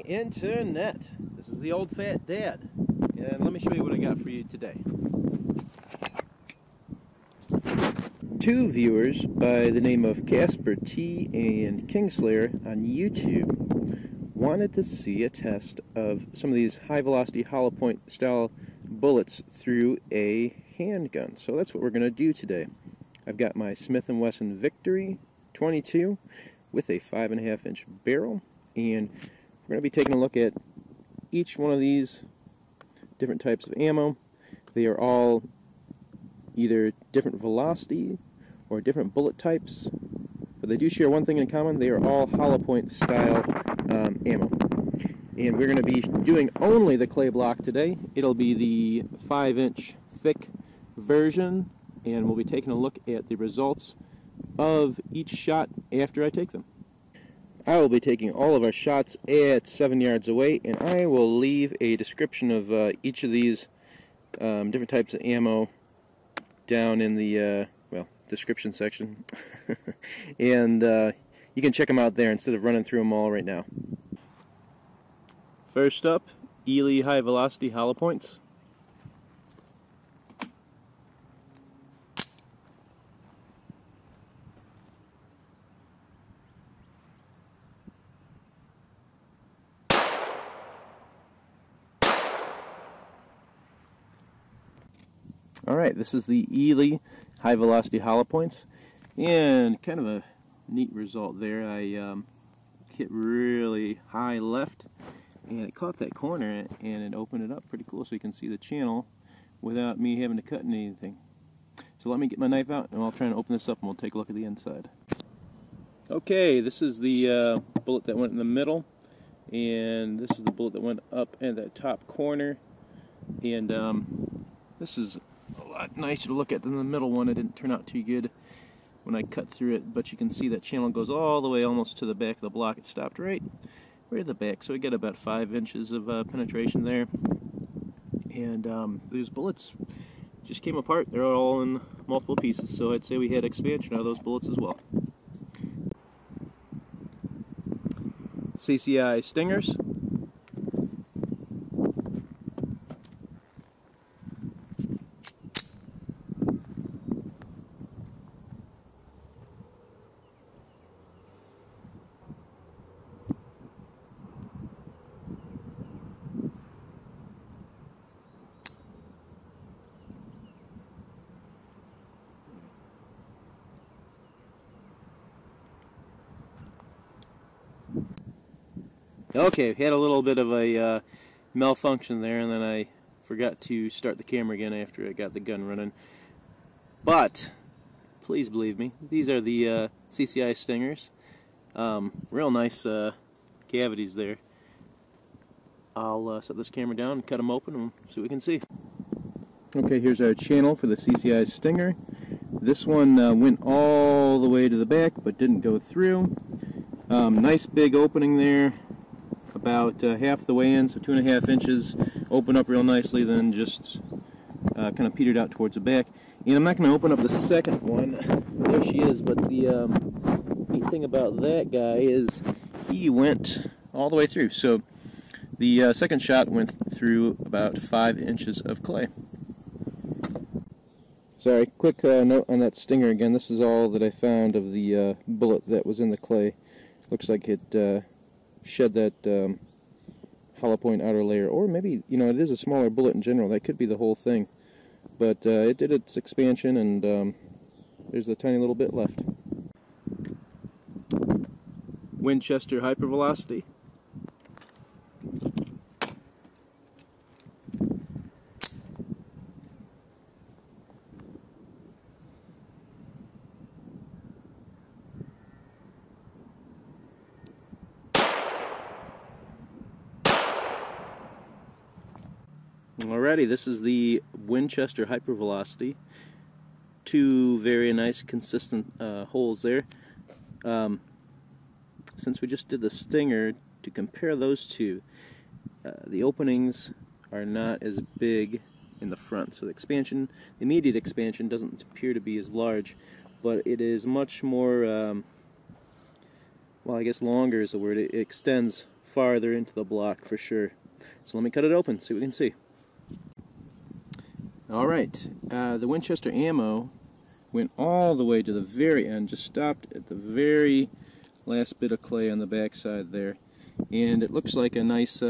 Internet. This is the old fat dad, and let me show you what I got for you today. Two viewers by the name of Casper T and Kingslayer on YouTube wanted to see a test of some of these high velocity hollow point style bullets through a handgun. So that's what we're going to do today. I've got my Smith & Wesson Victory 22 with a 5.5 inch barrel, and we're going to be taking a look at each one of these different types of ammo. They are all either different velocity or different bullet types, but they do share one thing in common. They are all Hollowpoint style ammo. And we're going to be doing only the clay block today. It'll be the 5-inch thick version, and we'll be taking a look at the results of each shot after I take them. I will be taking all of our shots at 7 yards away, and I will leave a description of each of these different types of ammo down in the description section. And you can check them out there instead of running through them all right now. First up, Eley high velocity Hollowpoints. Alright, this is the Eley high velocity Hollowpoints, and kind of a neat result there. I hit really high left, and it caught that corner and it opened it up pretty cool so you can see the channel without me having to cut anything. So let me get my knife out and I'll try and open this up and we'll take a look at the inside. Okay, this is the bullet that went in the middle, and this is the bullet that went up in that top corner, and this is a lot nicer to look at than the middle one. It didn't turn out too good when I cut through it, but you can see that channel goes all the way almost to the back of the block. It stopped right at the back, so we got about 5 inches of penetration there. And these bullets just came apart. They're all in multiple pieces, so I'd say we had expansion out of those bullets as well. CCI Stingers. Okay, had a little bit of a malfunction there, and then I forgot to start the camera again after I got the gun running. But please believe me, these are the CCI Stingers. Real nice cavities there. I'll set this camera down and cut them open and see what we can see. Okay, here's our channel for the CCI Stinger. This one went all the way to the back but didn't go through. Nice big opening there, about half the way in, so 2.5 inches. Open up real nicely, then just kind of petered out towards the back. And I'm not going to open up the second one. There she is, but the neat thing about that guy is he went all the way through. So the second shot went through about 5 inches of clay. Sorry, quick note on that Stinger again. This is all that I found of the bullet that was in the clay. Looks like it shed that hollow point outer layer, or maybe, you know, it is a smaller bullet in general. That could be the whole thing, but it did its expansion, and there's a tiny little bit left. Winchester Hypervelocity. Alrighty, this is the Winchester Hypervelocity. Two very nice consistent holes there. Since we just did the Stinger, to compare those two, the openings are not as big in the front, so the immediate expansion doesn't appear to be as large, but it is much more, well, I guess longer is the word. It extends farther into the block for sure. So let me cut it open, see what we can see. Alright, the Winchester ammo went all the way to the very end, just stopped at the very last bit of clay on the back side there. And it looks like a nice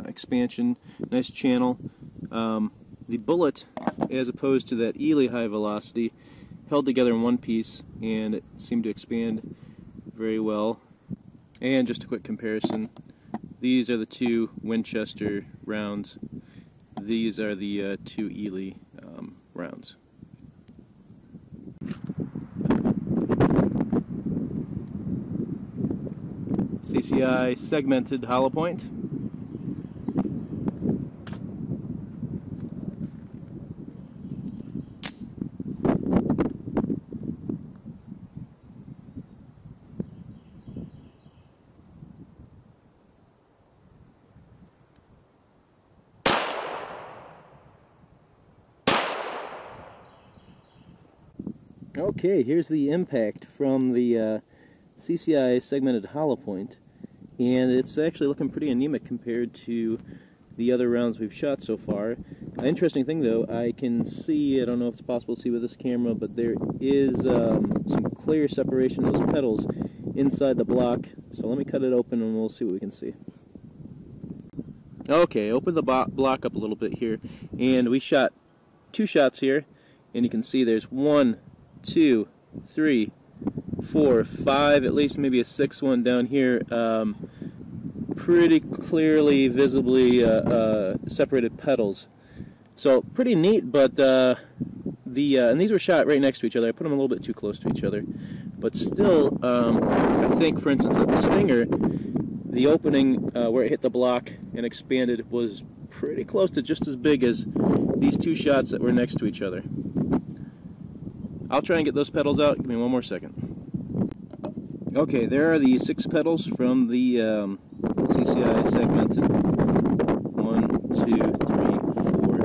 expansion, nice channel. The bullet, as opposed to that Eley high velocity, held together in one piece, and it seemed to expand very well. And just a quick comparison, these are the two Winchester rounds. These are the two Eley rounds. CCI Segmented Hollowpoint. Okay, here's the impact from the CCI Segmented Hollowpoint, and it's actually looking pretty anemic compared to the other rounds we've shot so far. Interesting thing though, I can see, I don't know if it's possible to see with this camera, but there is some clear separation of those petals inside the block. So let me cut it open and we'll see what we can see. Okay, open the block up a little bit here, and we shot 2 shots here, and you can see there's 1, 2, 3, 4, 5, at least maybe a 6th one down here. Pretty clearly, visibly separated petals. So pretty neat, but and these were shot right next to each other. I put them a little bit too close to each other, but still, I think, for instance, at the Stinger, the opening where it hit the block and expanded was pretty close to just as big as these 2 shots that were next to each other. I'll try and get those petals out. Give me one more second. Okay, there are the 6 petals from the CCI Segmented. 1, 2, 3, 4,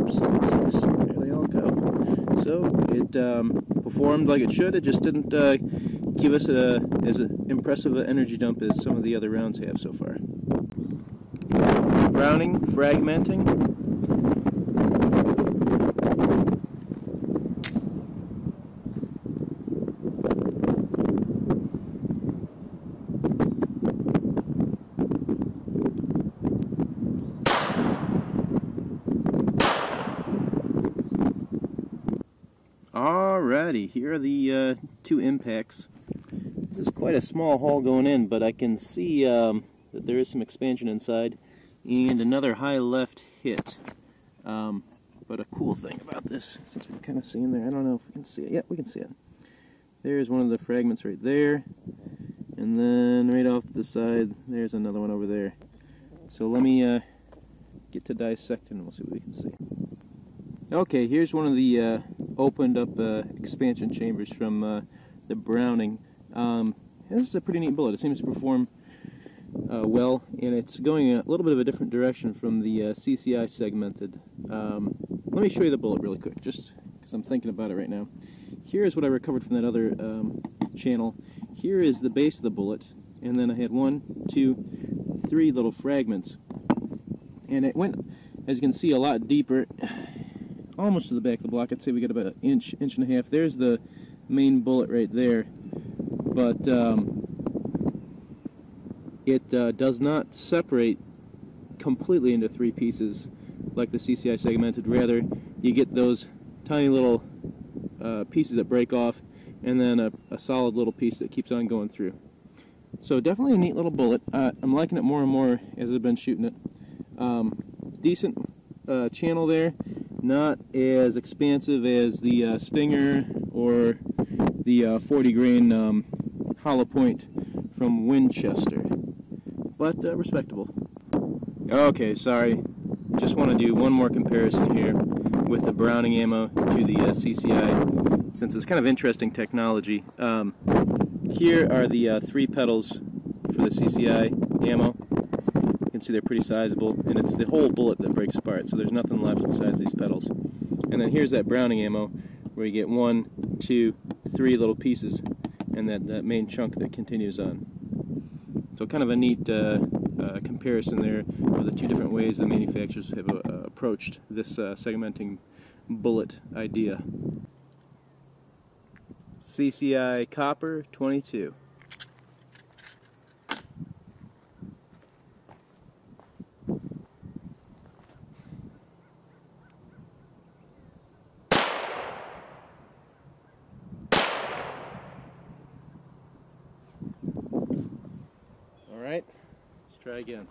5, 6. There they all go. So it performed like it should. It just didn't give us as impressive an energy dump as some of the other rounds have so far. Browning, fragmenting. Alrighty, here are the 2 impacts. This is quite a small hole going in, but I can see that there is some expansion inside, and another high left hit. But a cool thing about this, since we're kind of seeing there, I don't know if we can see it. Yeah, we can see it. There's one of the fragments right there, and then right off to the side, there's another one over there. So let me get to dissecting, and we'll see what we can see. Okay, here's one of the opened up expansion chambers from the Browning. This is a pretty neat bullet. It seems to perform well, and it's going a little bit of a different direction from the CCI Segmented. Let me show you the bullet really quick, just because I'm thinking about it right now. Here's what I recovered from that other channel. Here is the base of the bullet, and then I had 1, 2, 3 little fragments. And it went, as you can see, a lot deeper, almost to the back of the block. I'd say we got about an inch, inch and a half. There's the main bullet right there. But it does not separate completely into 3 pieces like the CCI Segmented. Rather, you get those tiny little pieces that break off, and then a solid little piece that keeps on going through. So definitely a neat little bullet. I'm liking it more and more as I've been shooting it. Decent channel there, not as expansive as the Stinger or the 40 grain hollow point from Winchester, but respectable. Okay, sorry, just want to do one more comparison here with the Browning ammo to the CCI, since it's kind of interesting technology. Here are the 3 petals for the CCI ammo. You can see they're pretty sizable, and it's the whole bullet that breaks apart, so there's nothing left besides these petals. And then here's that Browning ammo, where you get 1, 2, 3 little pieces, and that main chunk that continues on. So kind of a neat comparison there of the two different ways the manufacturers have approached this segmenting bullet idea. CCI Copper-22. Alright, let's try again.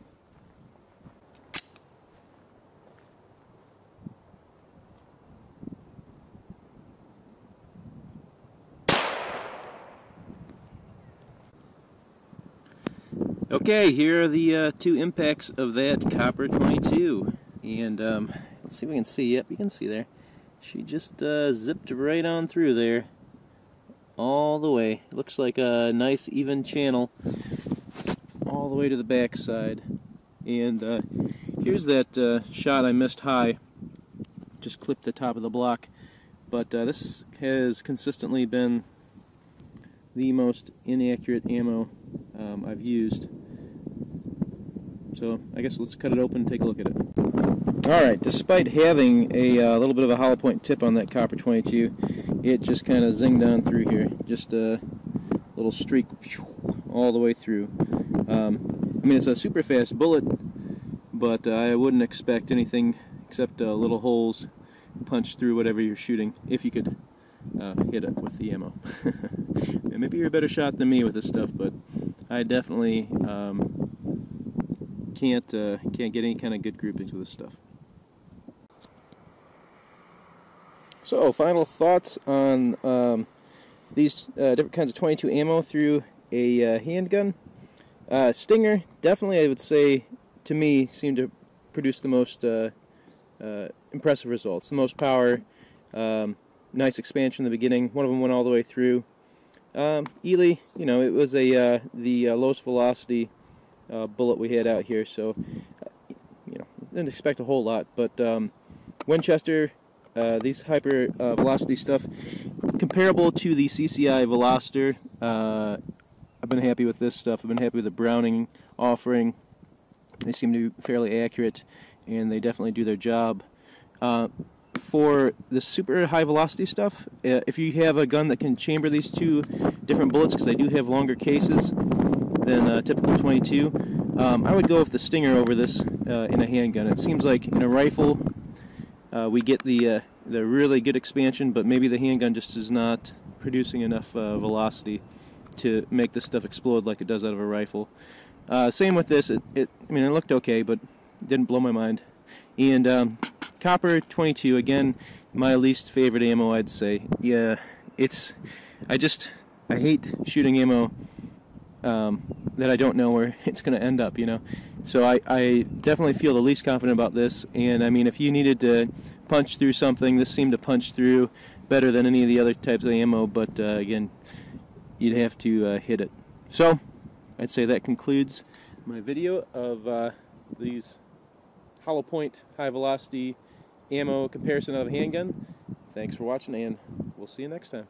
Okay, here are the two impacts of that Copper-22, and let's see if we can see. Yep, you can see there. She just zipped right on through there, all the way. It looks like a nice even channel all the way to the back side. And here's that shot I missed high. Just clipped the top of the block, but this has consistently been the most inaccurate ammo I've used. So I guess let's cut it open and take a look at it. Alright, despite having a little bit of a hollow point tip on that Copper-22, it just kind of zinged on through here. Just a little streak all the way through. I mean, it's a super fast bullet, but I wouldn't expect anything except little holes punched through whatever you're shooting, if you could hit it with the ammo. Maybe you're a better shot than me with this stuff, but I definitely can't get any kind of good groupings with this stuff. So, final thoughts on these different kinds of 22 ammo through a handgun. Stinger, definitely I would say, to me, seemed to produce the most impressive results. The most power, nice expansion in the beginning. One of them went all the way through. Eley, you know, it was the lowest velocity bullet we had out here, so you know, didn't expect a whole lot. But Winchester, these hyper velocity stuff, comparable to the CCI Veloster. I've been happy with this stuff. I've been happy with the Browning offering. They seem to be fairly accurate, and they definitely do their job. For the super high velocity stuff, if you have a gun that can chamber these two different bullets, because they do have longer cases than a typical 22, I would go with the Stinger over this in a handgun. It seems like in a rifle we get the really good expansion, but maybe the handgun just is not producing enough velocity to make this stuff explode like it does out of a rifle. Same with this. I mean, it looked okay, but it didn't blow my mind. And Copper-22, again, my least favorite ammo, I'd say. Yeah, I hate shooting ammo that I don't know where it's going to end up, you know. So I definitely feel the least confident about this. And I mean, if you needed to punch through something, this seemed to punch through better than any of the other types of ammo, but again, you'd have to hit it. So I'd say that concludes my video of these Hollowpoint high velocity ammo comparison of a handgun. Thanks for watching, and we'll see you next time.